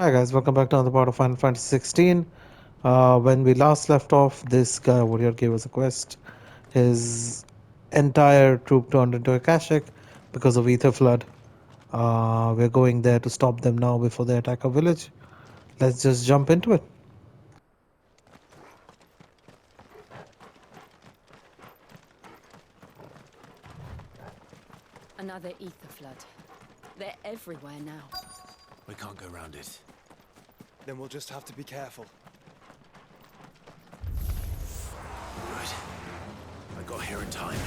Hi guys, welcome back to another part of Final Fantasy 16. When we last left off, this guy over here gave us a quest. His entire troop turned into a Kashik because of Ether Flood. We're going there to stop them now before they attack our village. Let's just jump into it. Another ether flood. They're everywhere now. We can't go around it. Then we'll just have to be careful. Right. I got here in time.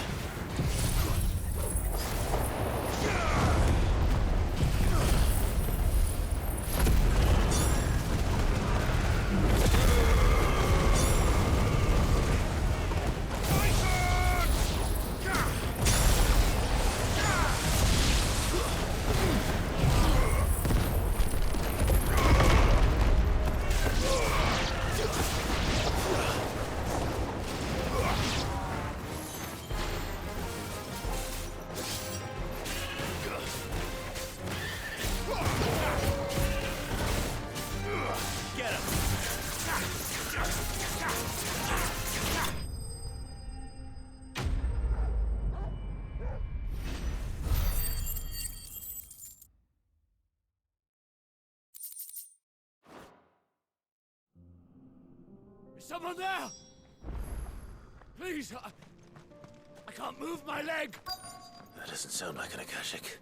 Is someone there? Please, I can't move my leg. That doesn't sound like an Akashic.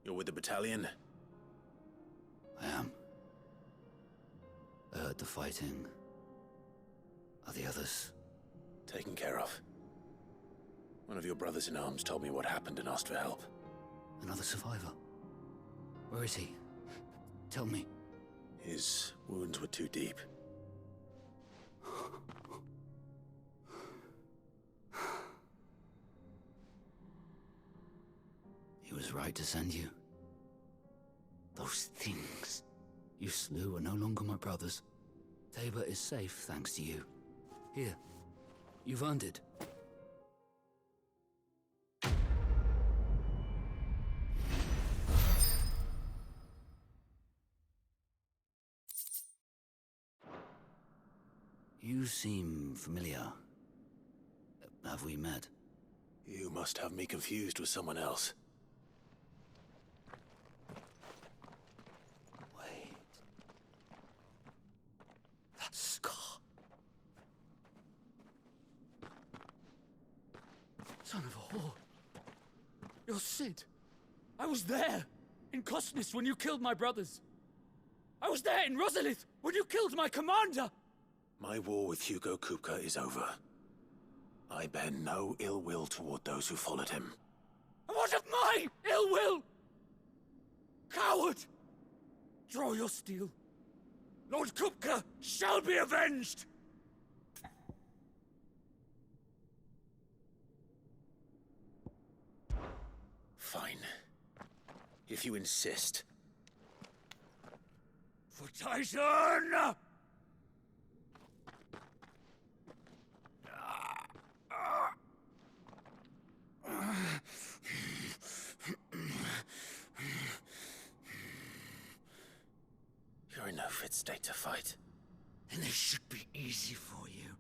You're with the battalion? I am. I heard the fighting. Are the others? Taken care of. One of your brothers in arms told me what happened and asked for help. Another survivor? Where is he? Tell me. His wounds were too deep. He was right to send you. Those things you slew are no longer my brothers. Tabor is safe thanks to you. Here, you've earned it. You seem familiar. Have we met? You must have me confused with someone else. Wait. That scar. Son of a whore. You're Sid. I was there in Cosnis when you killed my brothers. I was there in Rosalith when you killed my commander. My war with Hugo Kupka is over. I bear no ill will toward those who followed him. And what of my ill will? Coward! Draw your steel. Lord Kupka shall be avenged! Fine. If you insist. For Titan! You're in no fit state to fight. And this should be easy for you.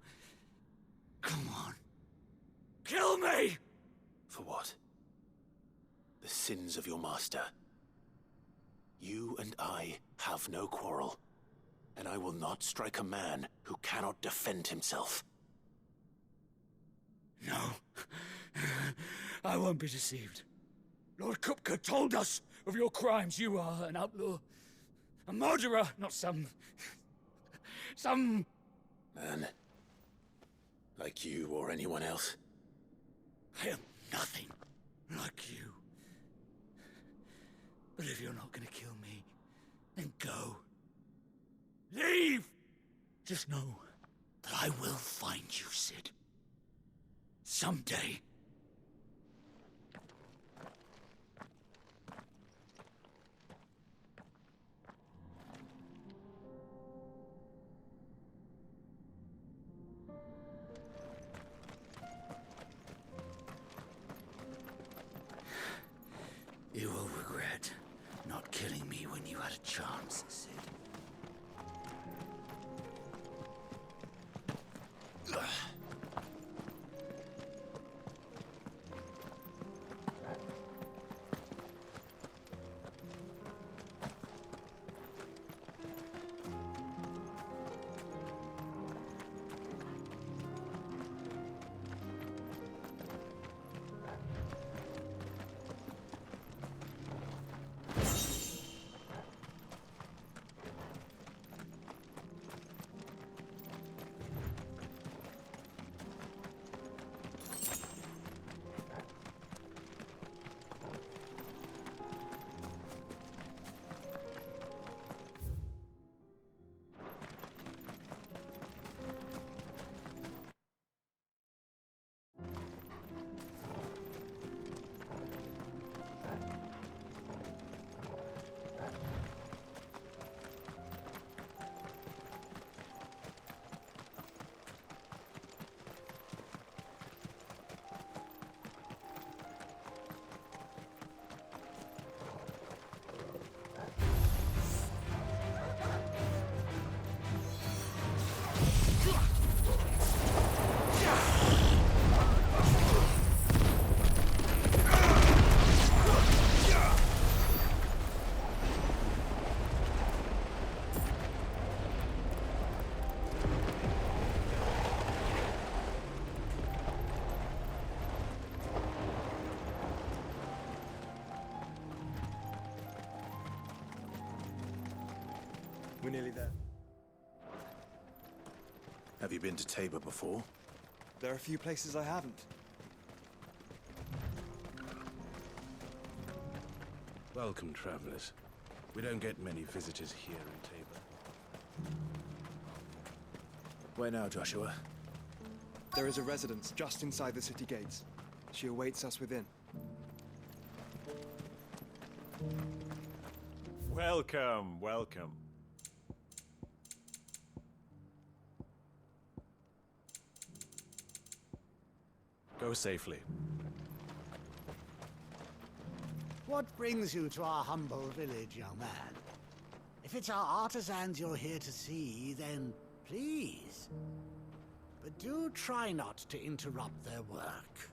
Come on. Kill me! For what? The sins of your master. You and I have no quarrel, and I will not strike a man who cannot defend himself. No. I won't be deceived. Lord Kupka told us of your crimes. You are an outlaw. A murderer, not some Man. Like you or anyone else. I am nothing like you. But if you're not gonna kill me, then go. Leave! Just know that I will find you, Sid. Someday. nearly there. Have you been to Tabor before? There are a few places I haven't. Welcome, travelers. We don't get many visitors here in Tabor. Where now, Joshua? There is a residence just inside the city gates. She awaits us within. Welcome, welcome. Go safely. What brings you to our humble village, young man? If it's our artisans you're here to see, then please. But do try not to interrupt their work.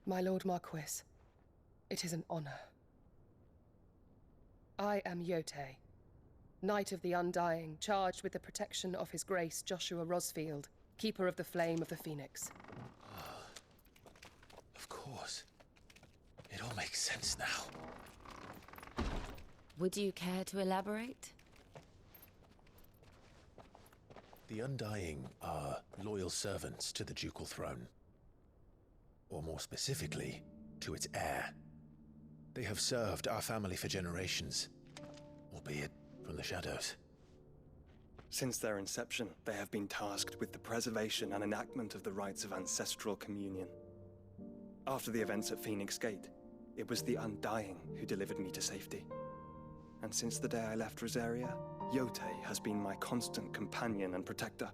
My Lord Marquis, it is an honor. I am Yotei, Knight of the Undying, charged with the protection of His Grace Joshua Rosfield, Keeper of the Flame of the Phoenix. Of course. It all makes sense now. Would you care to elaborate? The Undying are loyal servants to the ducal throne. Or more specifically, to its heir. They have served our family for generations, albeit from the shadows. Since their inception, they have been tasked with the preservation and enactment of the rites of ancestral communion. After the events at Phoenix Gate, it was the Undying who delivered me to safety. And since the day I left Rosaria, Yotei has been my constant companion and protector.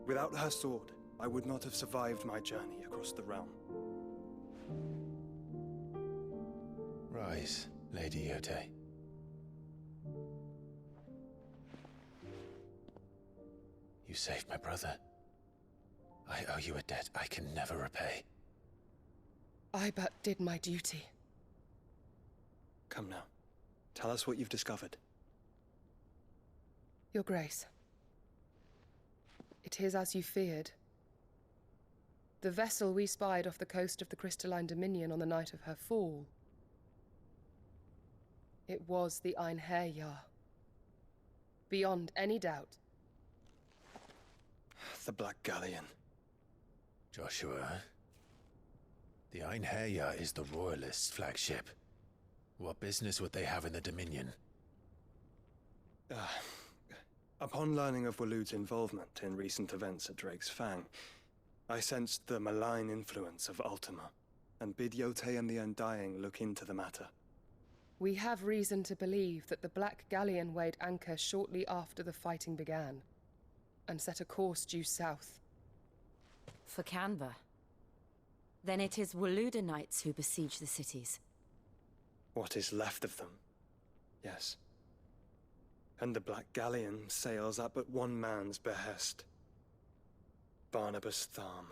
Without her sword, I would not have survived my journey across the realm. Rise, Lady Yotei. You saved my brother. I owe you a debt I can never repay. I but did my duty. Come now. Tell us what you've discovered. Your Grace. It is as you feared. The vessel we spied off the coast of the Crystalline Dominion on the night of her fall. It was the Einherjar. Beyond any doubt. The Black Galleon. Joshua, the Einherjar is the Royalists' flagship. What business would they have in the Dominion? Upon learning of Waloed's involvement in recent events at Drake's Fang, I sensed the malign influence of Ultima, and bid Yotei and the Undying look into the matter. We have reason to believe that the Black Galleon weighed anchor shortly after the fighting began, and set a course due south. For Canva. Then it is Waloeda knights who besiege the cities. What is left of them, yes. And the Black Galleon sails at but one man's behest. Barnabas Tharm.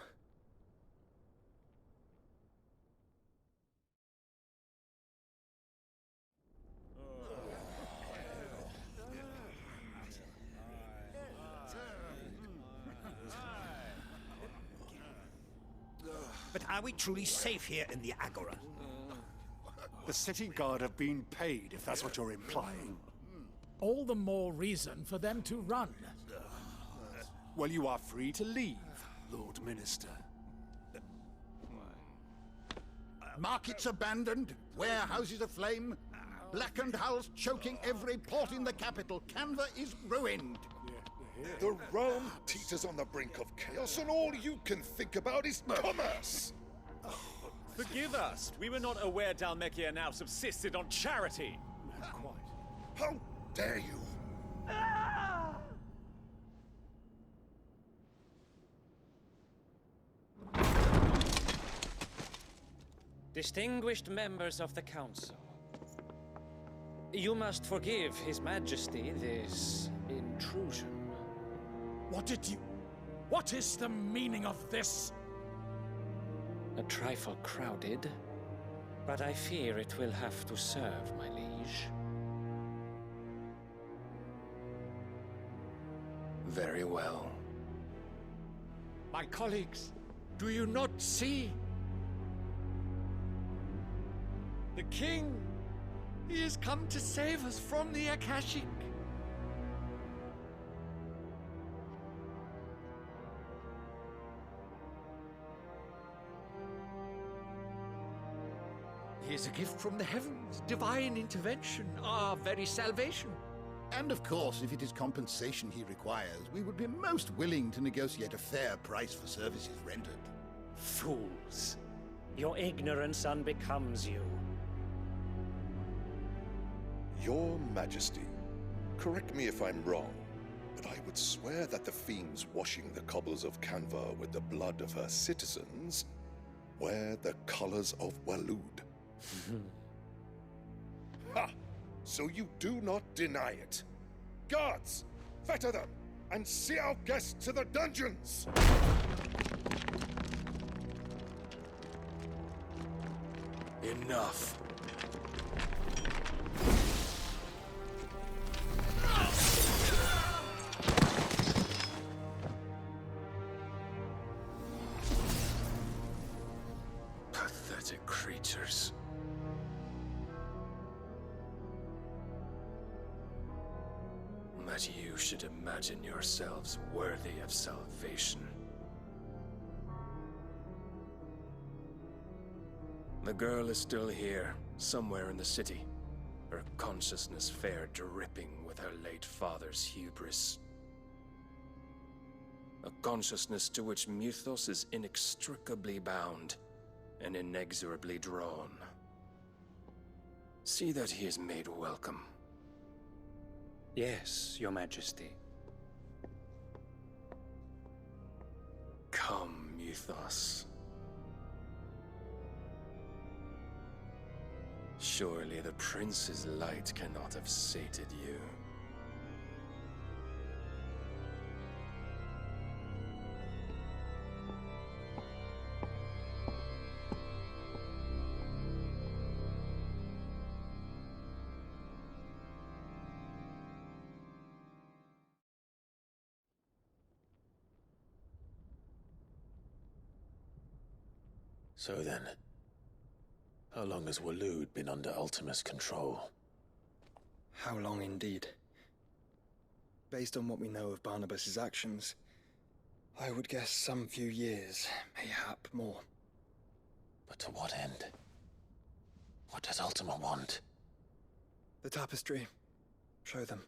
But are we truly safe here in the Agora? The city guard have been paid, if that's what you're implying. All the more reason for them to run. Well, you are free to leave, Lord Minister. Markets abandoned, warehouses aflame, blackened hulls choking every port in the capital. Canva is ruined. The realm teeters on the brink of chaos, and all you can think about is commerce! Forgive us. We were not aware Dalmekia now subsisted on charity. Quite. How dare you? Distinguished members of the Council, you must forgive His Majesty this intrusion. What is the meaning of this? A trifle crowded, but I fear it will have to serve, my liege. Very well. My colleagues, do you not see? The king! He has come to save us from the Akashic! He is a gift from the heavens, divine intervention, our very salvation. And of course, if it is compensation he requires, we would be most willing to negotiate a fair price for services rendered. Fools! Your ignorance unbecomes you. Your Majesty, correct me if I'm wrong, but I would swear that the fiends washing the cobbles of Canva with the blood of her citizens wear the colors of Waloed. Ha! So you do not deny it. Guards, fetter them, and see our guests to the dungeons! Enough. Pathetic creatures. That you should imagine yourselves worthy of salvation. The girl is still here, somewhere in the city, her consciousness fair dripping with her late father's hubris. A consciousness to which Mythos is inextricably bound and inexorably drawn. See that he is made welcome. Yes, Your Majesty. Come, Mythos. Surely the prince's light cannot have sated you. So then, how long has Waloed been under Ultima's control? How long indeed? Based on what we know of Barnabas's actions, I would guess some few years, mayhap more. But to what end? What does Ultima want? The tapestry. Show them.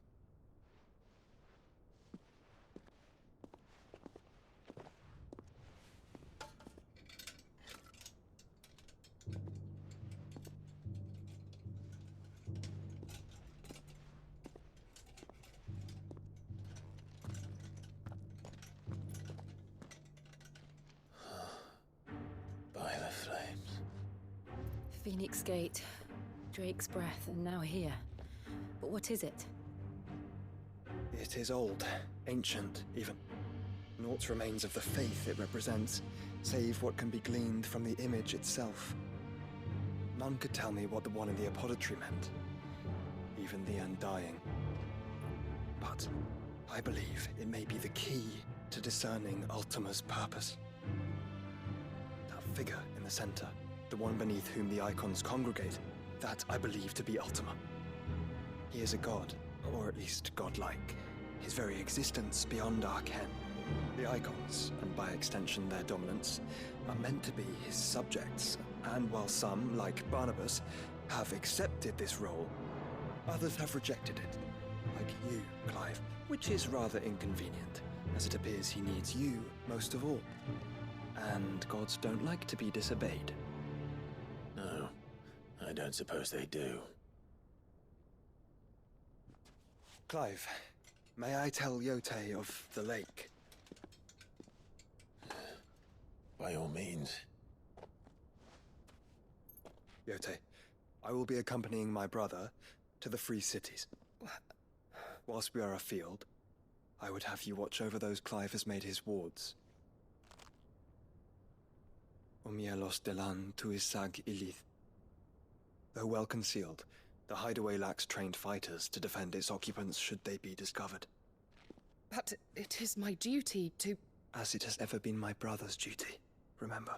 By the flames. Phoenix Gate, Drake's Breath, and now here. But what is it? It is old, ancient, even. Naught remains of the faith it represents, save what can be gleaned from the image itself. None could tell me what the one in the apothecary meant, even the Undying. But I believe it may be the key to discerning Ultima's purpose. That figure in the center, the one beneath whom the icons congregate, that I believe to be Ultima. He is a god, or at least godlike, his very existence beyond our ken. The icons, and by extension their dominants, are meant to be his subjects, and while some, like Barnabas, have accepted this role, others have rejected it, like you, Clive, which is rather inconvenient, as it appears he needs you most of all. And gods don't like to be disobeyed. No, I don't suppose they do. Clive, may I tell Yote of the lake? By all means. Yote, I will be accompanying my brother to the Free Cities. Whilst we are afield, I would have you watch over those Clive has made his wards. Omielos delan tuisag ilith. Though well concealed, the hideaway lacks trained fighters to defend its occupants should they be discovered. But it is my duty to... As it has ever been my brother's duty, remember.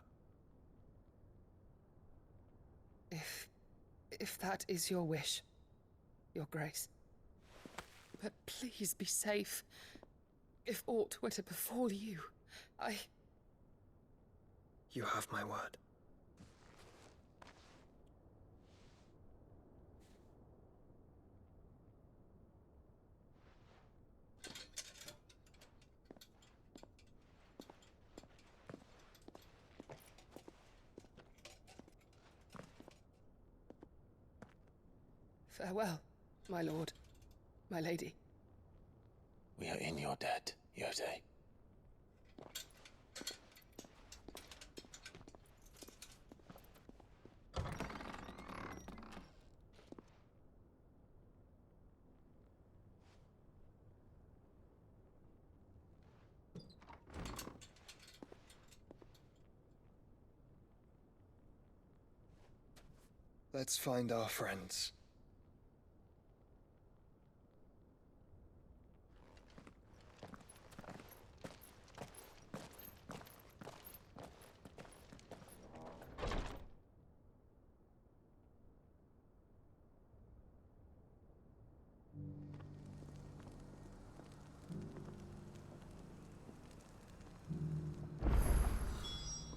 If that is your wish, Your Grace. But please be safe. If aught were to befall you, You have my word. Farewell, my lord, my lady. We are in your debt, Yote. Let's find our friends.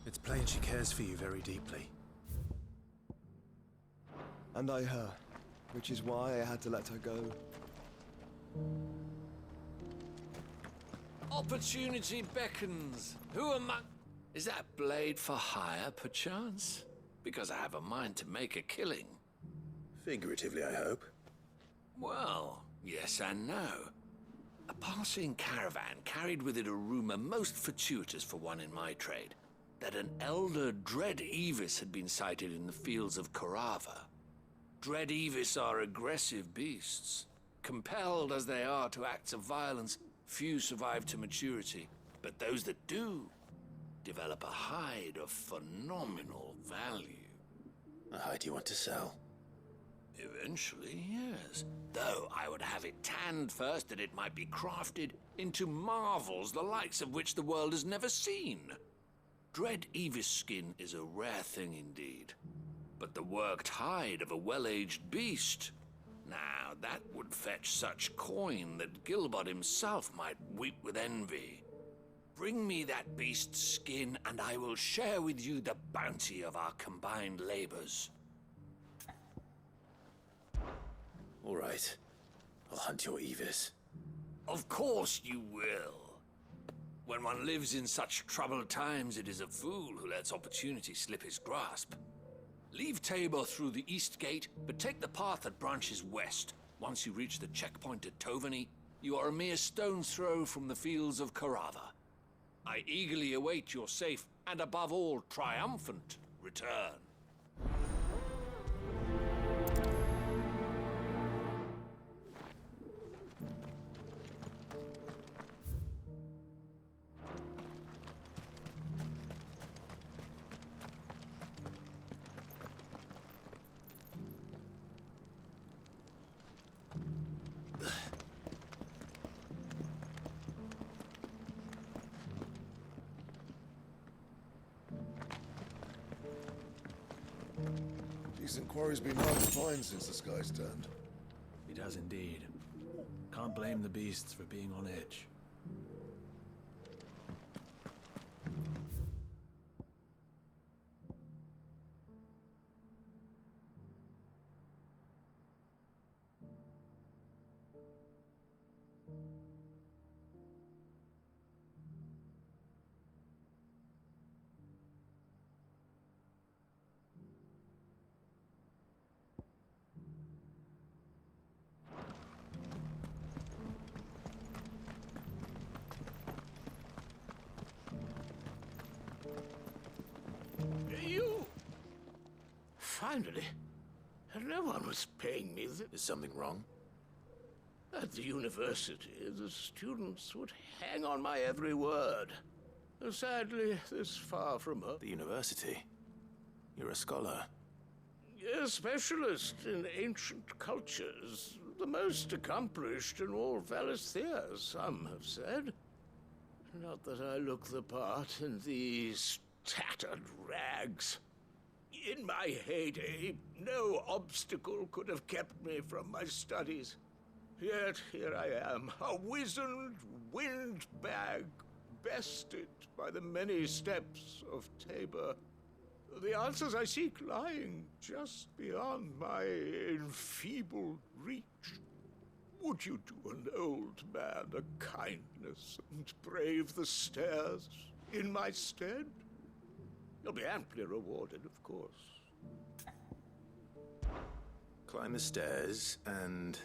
It's plain she cares for you very deeply. And I her, which is why I had to let her go. Opportunity beckons. Who among... Is that blade for hire, perchance? Because I have a mind to make a killing. Figuratively, I hope. Well, yes and no. A passing caravan carried with it a rumor most fortuitous for one in my trade, that an elder Dread Evis had been sighted in the fields of Carava. Dread Evis are aggressive beasts. Compelled as they are to acts of violence, few survive to maturity, but those that do develop a hide of phenomenal value. A hide you want to sell? Eventually, yes. Though I would have it tanned first that it might be crafted into marvels the likes of which the world has never seen. Dread Evis skin is a rare thing indeed. But the worked hide of a well-aged beast... Now, that would fetch such coin that Gilbert himself might weep with envy. Bring me that beast's skin, and I will share with you the bounty of our combined labors. All right. I'll hunt your Evis. Of course you will. When one lives in such troubled times, it is a fool who lets opportunity slip his grasp. Leave Tabor through the east gate, but take the path that branches west. Once you reach the checkpoint at Tovany, you are a mere stone's throw from the fields of Carava. I eagerly await your safe, and above all, triumphant return. Decent quarry's been hard to find since the sky's turned. It has indeed. Can't blame the beasts for being on edge. finally. No one was paying me. Is something wrong? At the university, the students would hang on my every word. Sadly, this far from home. The university? You're a scholar. A specialist in ancient cultures. The most accomplished in all Valisthea, some have said. Not that I look the part in these tattered rags. In my heyday, no obstacle could have kept me from my studies. Yet here I am, a wizened windbag, bested by the many steps of Tabor. The answers I seek lying just beyond my enfeebled reach. Would you do an old man a kindness and brave the stairs in my stead? You'll be amply rewarded, of course. Climb the stairs and...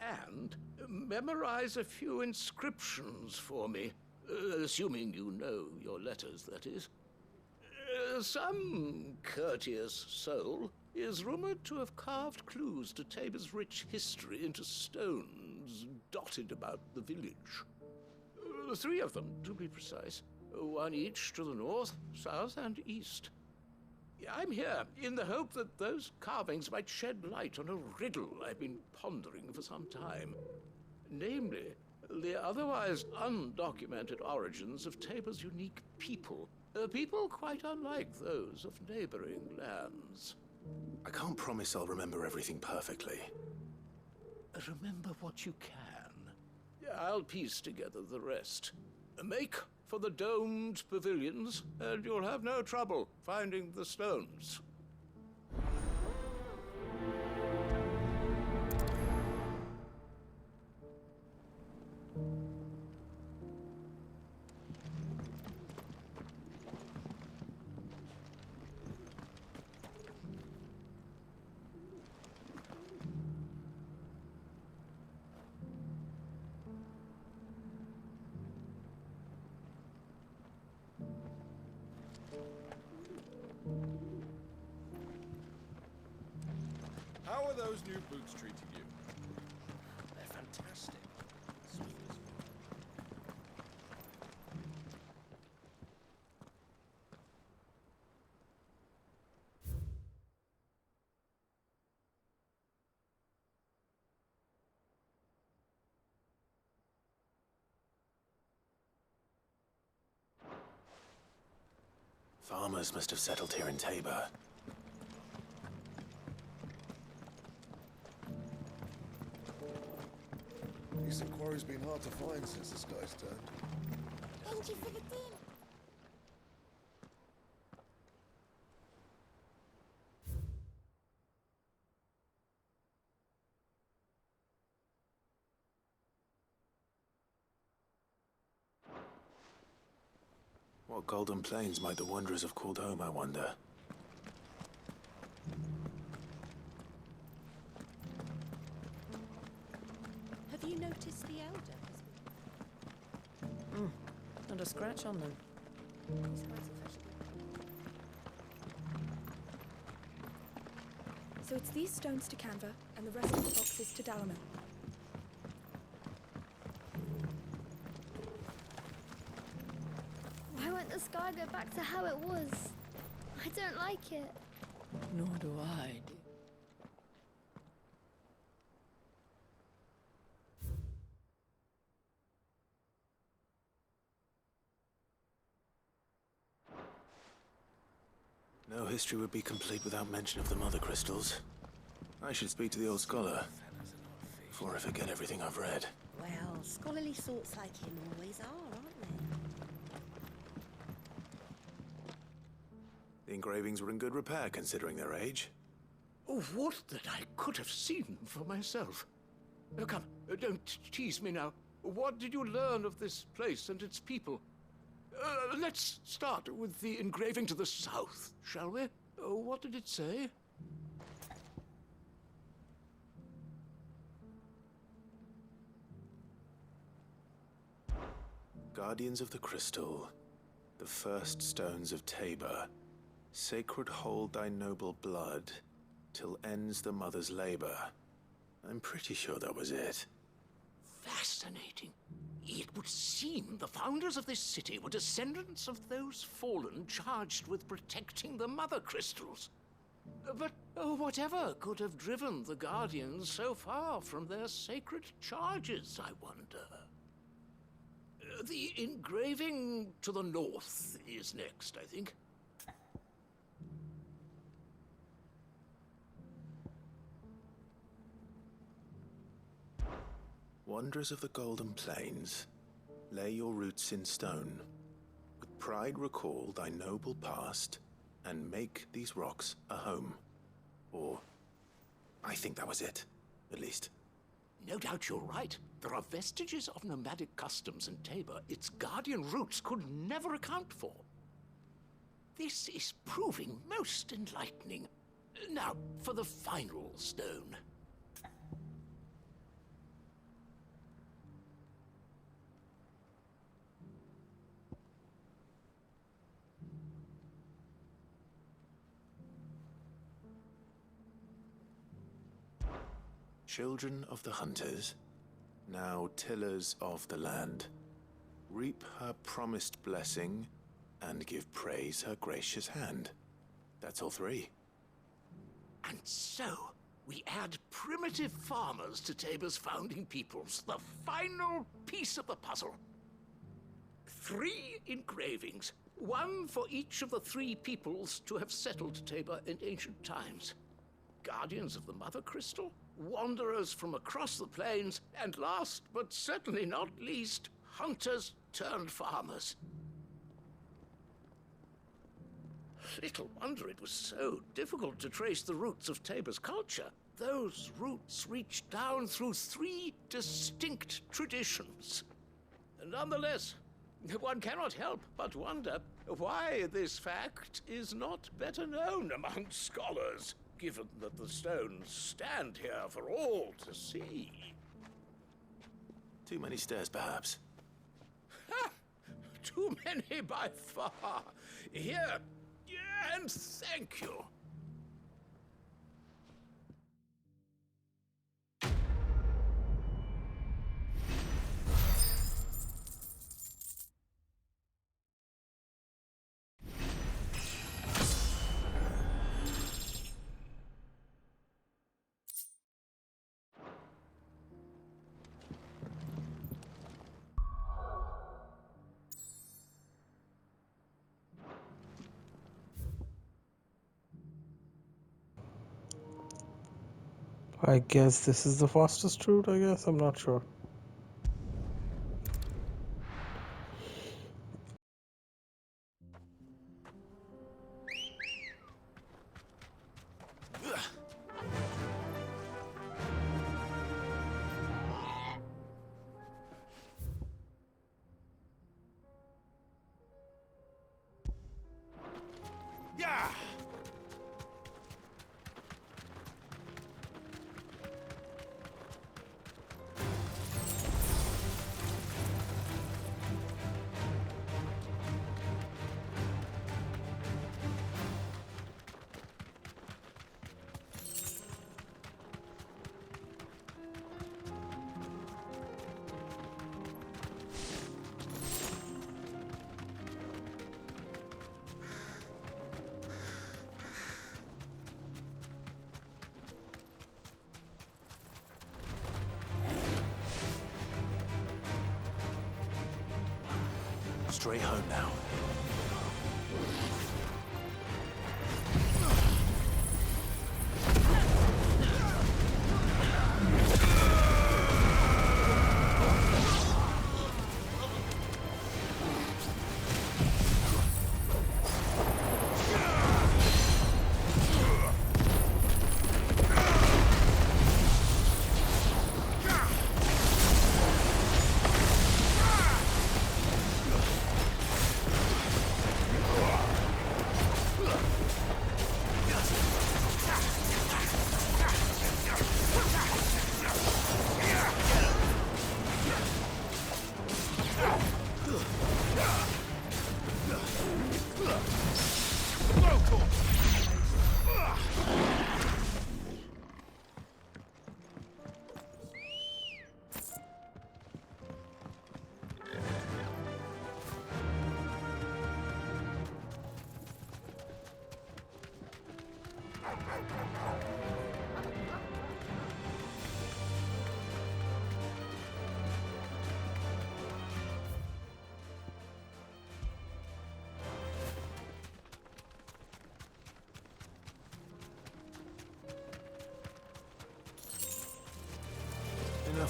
And memorize a few inscriptions for me, assuming you know your letters, that is. Some courteous soul is rumored to have carved clues to Tabor's rich history into stones dotted about the village. 3 of them, to be precise. 1 each to the north, south, and east. I'm here in the hope that those carvings might shed light on a riddle I've been pondering for some time. Namely, the otherwise undocumented origins of Tabor's unique people. People quite unlike those of neighboring lands. I can't promise I'll remember everything perfectly. Remember what you can. I'll piece together the rest. Make for the domed pavilions, and you'll have no trouble finding the stones. How are those new boots treating you? They're fantastic. Farmers must have settled here in Tabor. Decent quarry's been hard to find since the sky's turned. Thank you for the dinner. What golden plains might the wanderers have called home, I wonder? Have you noticed the Elder has been... Not a scratch on them. So it's these stones to Canva, and the rest of the boxes to Dalaman. Why won't the sky go back to how it was? I don't like it. Nor do I, dear. No history would be complete without mention of the mother crystals. I should speak to the old scholar before I forget everything I've read. Well, scholarly sorts like him always are, aren't they? The engravings were in good repair considering their age. Oh, what that I could have seen for myself. Come, don't tease me now. What did you learn of this place and its people? Let's start with the engraving to the south, shall we? What did it say? Guardians of the Crystal, the first stones of Tabor. Sacred hold thy noble blood, till ends the mother's labor. I'm pretty sure that was it. Fascinating. It would seem the founders of this city were descendants of those fallen charged with protecting the mother crystals. But whatever could have driven the Guardians so far from their sacred charges, I wonder? The engraving to the north is next, I think. Wanderers of the Golden Plains, lay your roots in stone. With pride recall thy noble past, and make these rocks a home. Or, I think that was it, at least. No doubt you're right. There are vestiges of nomadic customs in Tabor its guardian roots could never account for. This is proving most enlightening. Now, for the final stone. Children of the hunters, now tillers of the land, reap her promised blessing and give praise her gracious hand. That's all three. And so, we add primitive farmers to Tabor's founding peoples, the final piece of the puzzle. 3 engravings, one for each of the 3 peoples to have settled Tabor in ancient times. Guardians of the Mother Crystal, wanderers from across the plains, and last but certainly not least, hunters turned farmers. Little wonder it was so difficult to trace the roots of Tabor's culture. Those roots reach down through 3 distinct traditions. Nonetheless, one cannot help but wonder why this fact is not better known among scholars, given that the stones stand here for all to see. Too many stairs, perhaps. Ha! Too many by far. Here, and thank you. I guess this is the fastest route, I guess. I'm not sure. Yeah! Straight home now.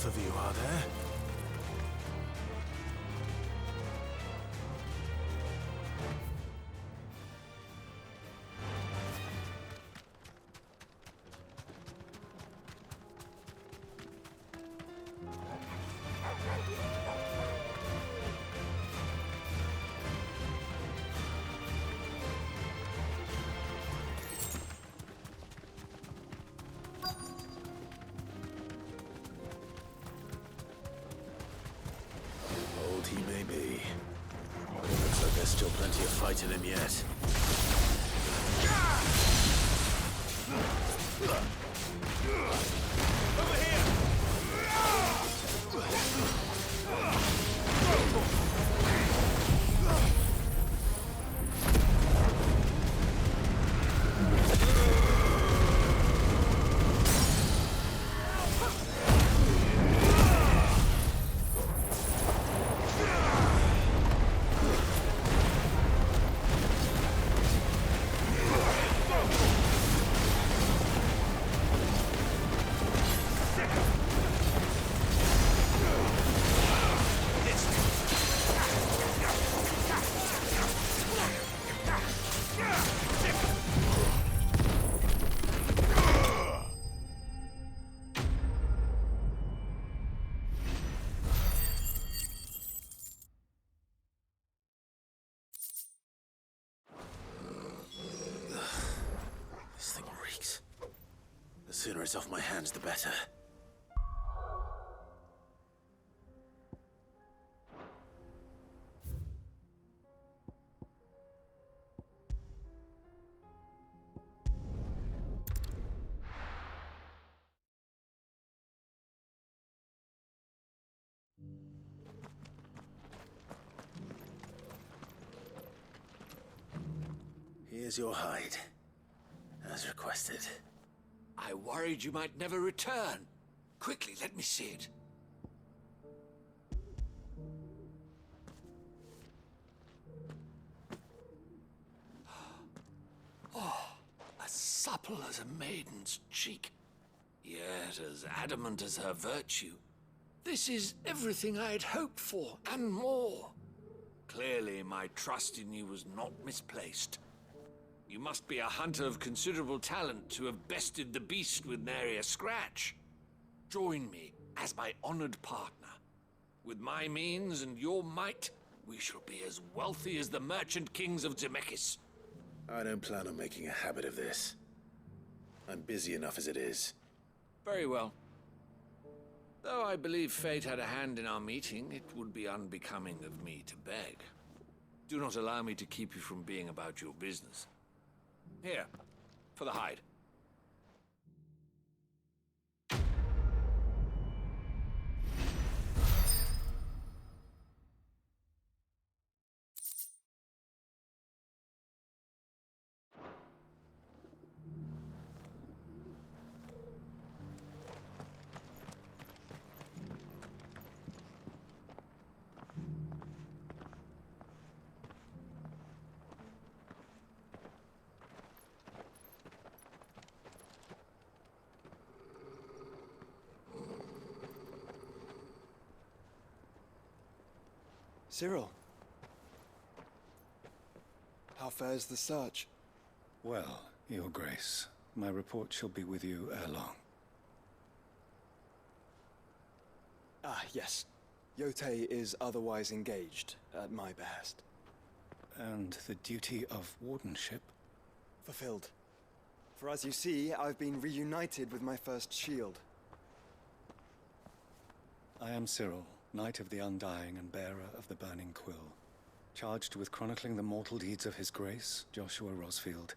enough of you, are there? Old he may be. Looks like there's still plenty of fight in him yet. Over here! This thing reeks. The sooner it's off my hands, the better. Here's your hide, as requested. I worried you might never return. Quickly, let me see it. Oh, as supple as a maiden's cheek, yet as adamant as her virtue. This is everything I had hoped for, and more. Clearly, my trust in you was not misplaced. You must be a hunter of considerable talent to have bested the beast with nary a scratch. Join me as my honored partner. With my means and your might, we shall be as wealthy as the merchant kings of Zemeckis. I don't plan on making a habit of this. I'm busy enough as it is. Very well. Though I believe fate had a hand in our meeting, it would be unbecoming of me to beg. Do not allow me to keep you from being about your business. Here, for the hide. Cyril. How fares the search? Well, Your Grace, my report shall be with you ere long. Ah, yes. Yotei is otherwise engaged, at my behest. And the duty of wardenship? Fulfilled. For as you see, I've been reunited with my first shield. I am Cyril, Knight of the Undying and bearer of the Burning Quill, charged with chronicling the mortal deeds of His Grace, Joshua Rosfield,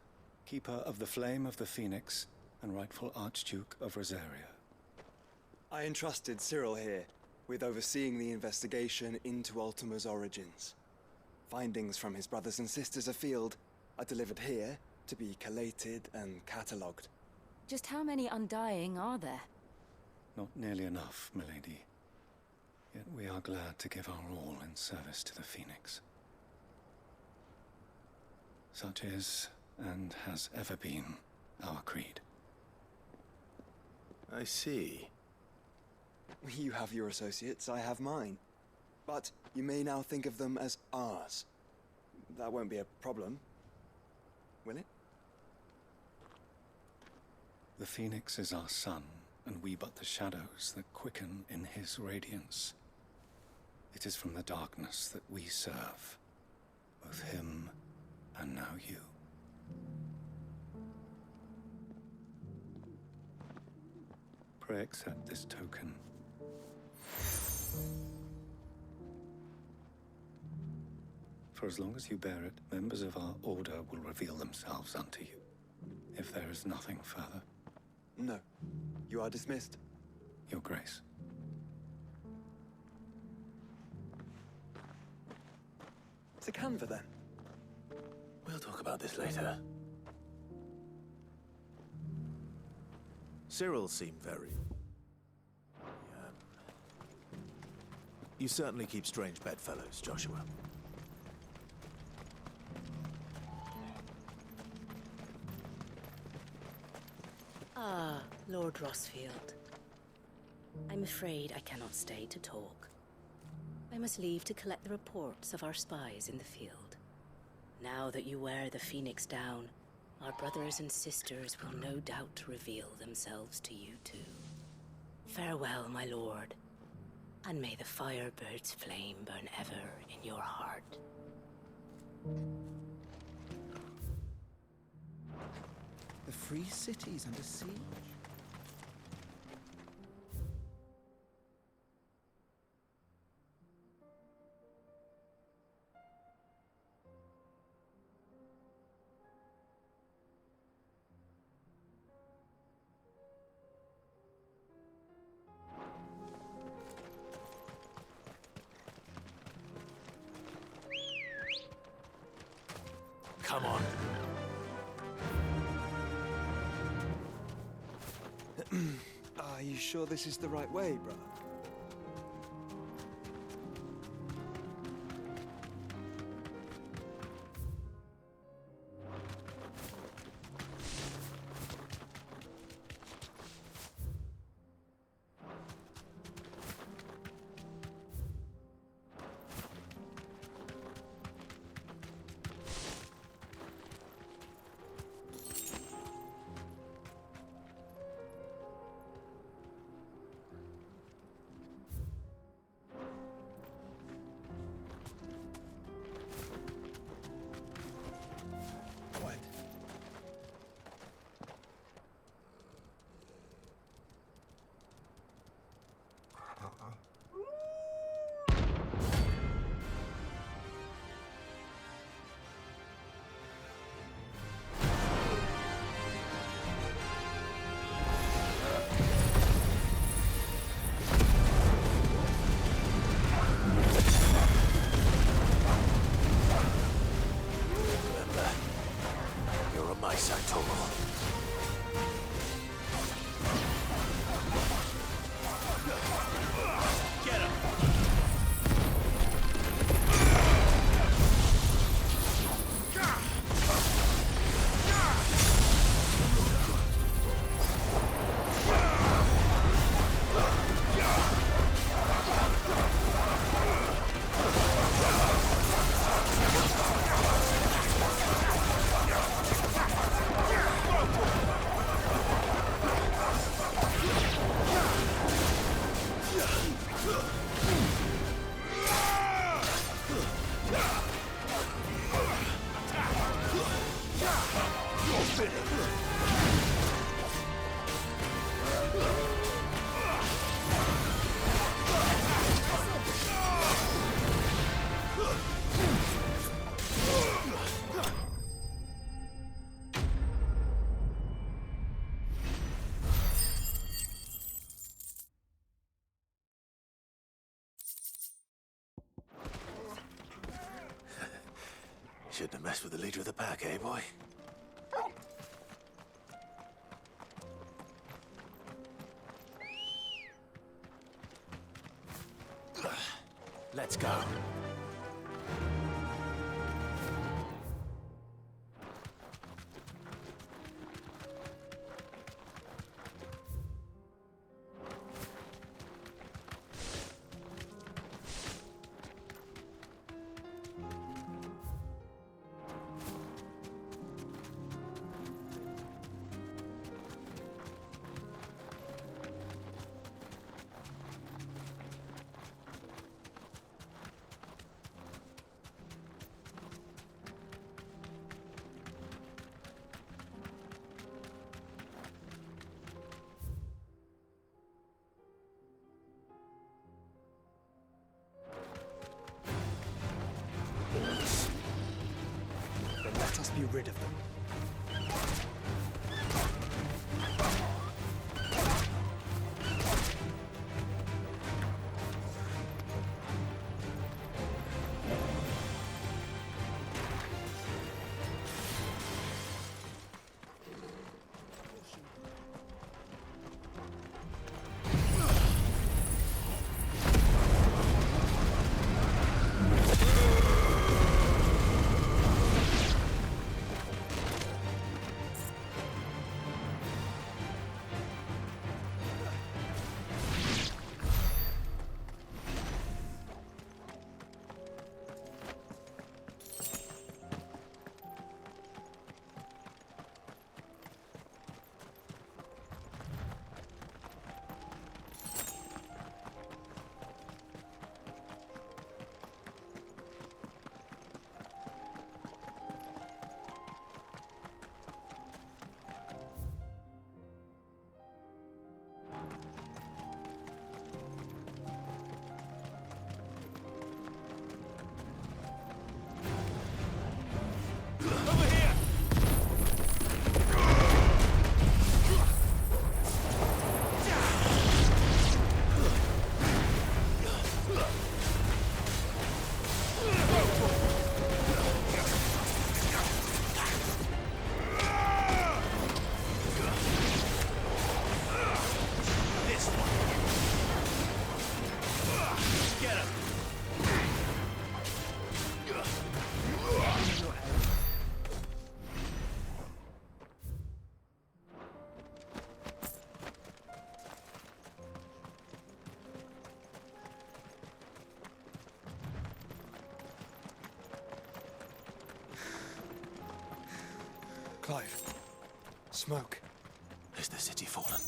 Keeper of the Flame of the Phoenix and rightful Archduke of Rosaria. I entrusted Cyril here with overseeing the investigation into Ultima's origins. Findings from his brothers and sisters afield are delivered here to be collated and catalogued. Just how many Undying are there? Not nearly enough, milady. Yet we are glad to give our all in service to the Phoenix. Such is, and has ever been, our creed. I see. You have your associates, I have mine. But you may now think of them as ours. That won't be a problem, will it? The Phoenix is our sun, and we but the shadows that quicken in his radiance. It is from the darkness that we serve, both him and now you. Pray accept this token. For as long as you bear it, members of our order will reveal themselves unto you, if there is nothing further. No. You are dismissed. Your Grace. To Canva, then. We'll talk about this later. Cyril seemed very... You certainly keep strange bedfellows, Joshua. Ah, Lord Rosfield. I'm afraid I cannot stay to talk. I must leave to collect the reports of our spies in the field. Now that you wear the Phoenix down, our brothers and sisters will no doubt reveal themselves to you too. Farewell, my lord, and may the Firebird's flame burn ever in your heart. The free city's under siege. Come on. Are you sure this is the right way, brother? Shouldn't have messed with the leader of the pack, eh, boy? Let's go. Let us be rid of them. Clive. Smoke. Is the city fallen?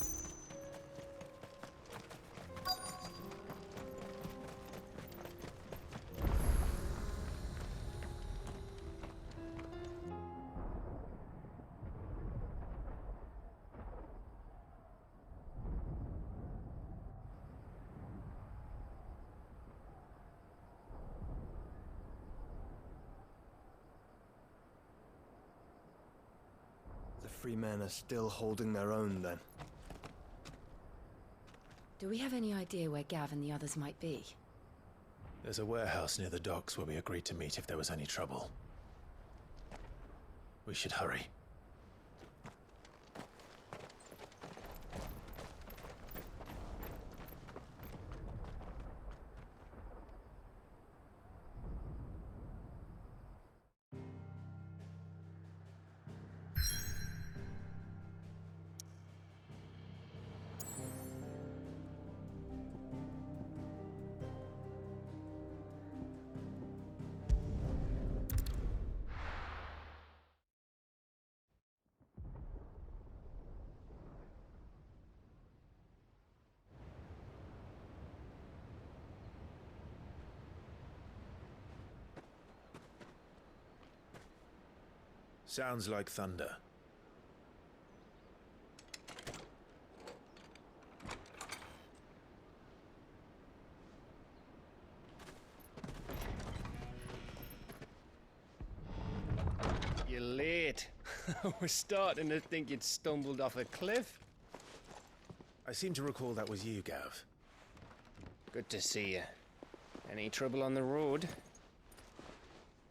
The free men are still holding their own, then. Do we have any idea where Gav and the others might be? There's a warehouse near the docks where we agreed to meet if there was any trouble. We should hurry. Sounds like thunder. You're late. We're starting to think you'd stumbled off a cliff. I seem to recall that was you, Gav. Good to see you. Any trouble on the road?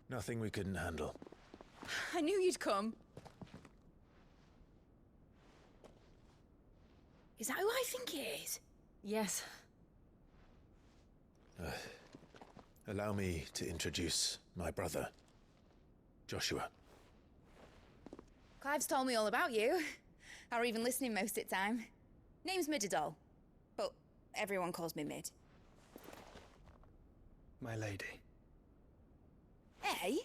Nothing we couldn't handle. I knew you'd come. Is that who I think it is? Yes. Allow me to introduce my brother, Joshua. Clive's told me all about you. Or even listening most of the time. Name's Midadol, but everyone calls me Mid. My lady. Hey?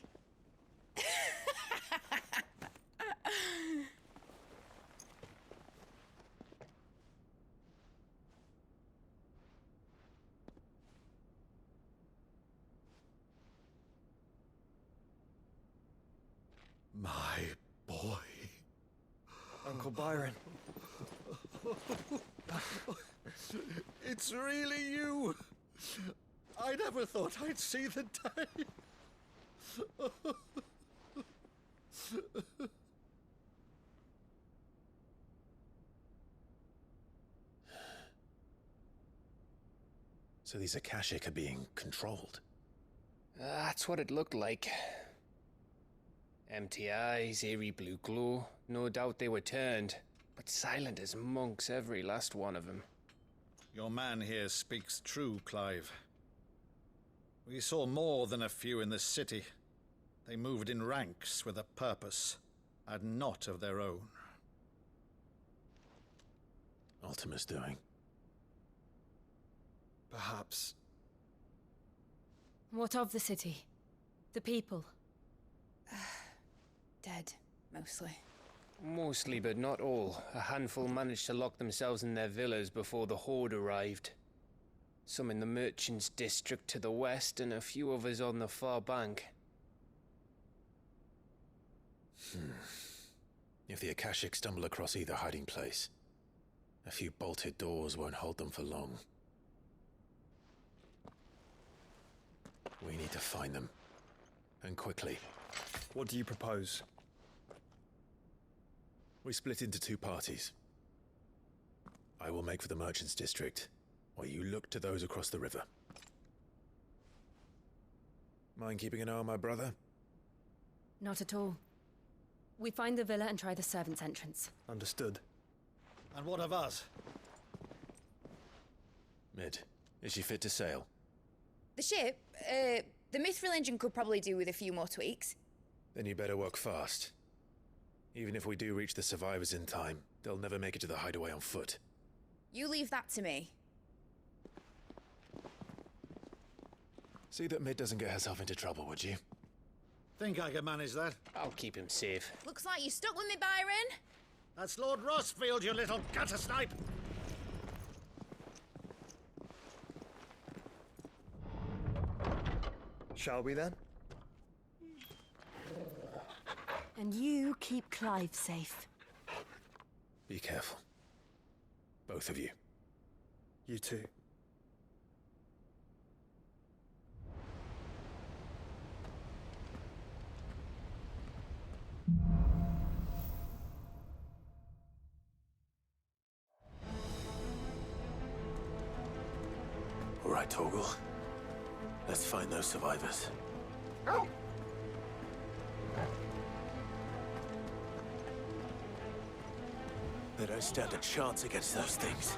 My boy. Uncle Byron. It's really you. I never thought I'd see the day. So these Akashic are being controlled? That's what it looked like. Empty eyes, eerie blue glow. No doubt they were turned, but silent as monks, every last one of them. Your man here speaks true, Clive. We saw more than a few in the city. They moved in ranks with a purpose, and not of their own. Ultima's doing. Perhaps. What of the city? The people? Dead, mostly. Mostly, but not all. A handful managed to lock themselves in their villas before the Horde arrived. Some in the Merchants' District to the west, and a few others on the far bank. If the Akashic stumble across either hiding place, a few bolted doors won't hold them for long. We need to find them. And quickly. What do you propose? We split into two parties. I will make for the Merchants' District, while you look to those across the river. Mind keeping an eye on my brother? Not at all. We find the villa and try the servants' entrance. Understood. And what of us? Mid, is she fit to sail? The ship, the Mithril engine could probably do with a few more tweaks. Then you better work fast. Even if we do reach the survivors in time, they'll never make it to the hideaway on foot. You leave that to me. See that Mid doesn't get herself into trouble, would you? Think I can manage that? I'll keep him safe. Looks like you stuck with me, Byron. That's Lord Rossfield, you little gutter snipe! Shall we then? And you keep Clive safe. Be careful. Both of you. You too. All right, Torgal. Let's find those survivors. They don't stand a chance against those things.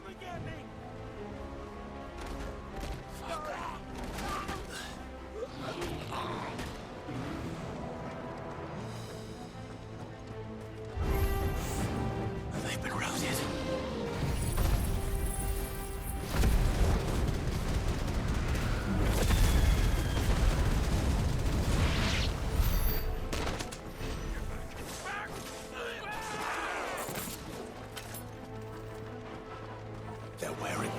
They've been routed. They're wearing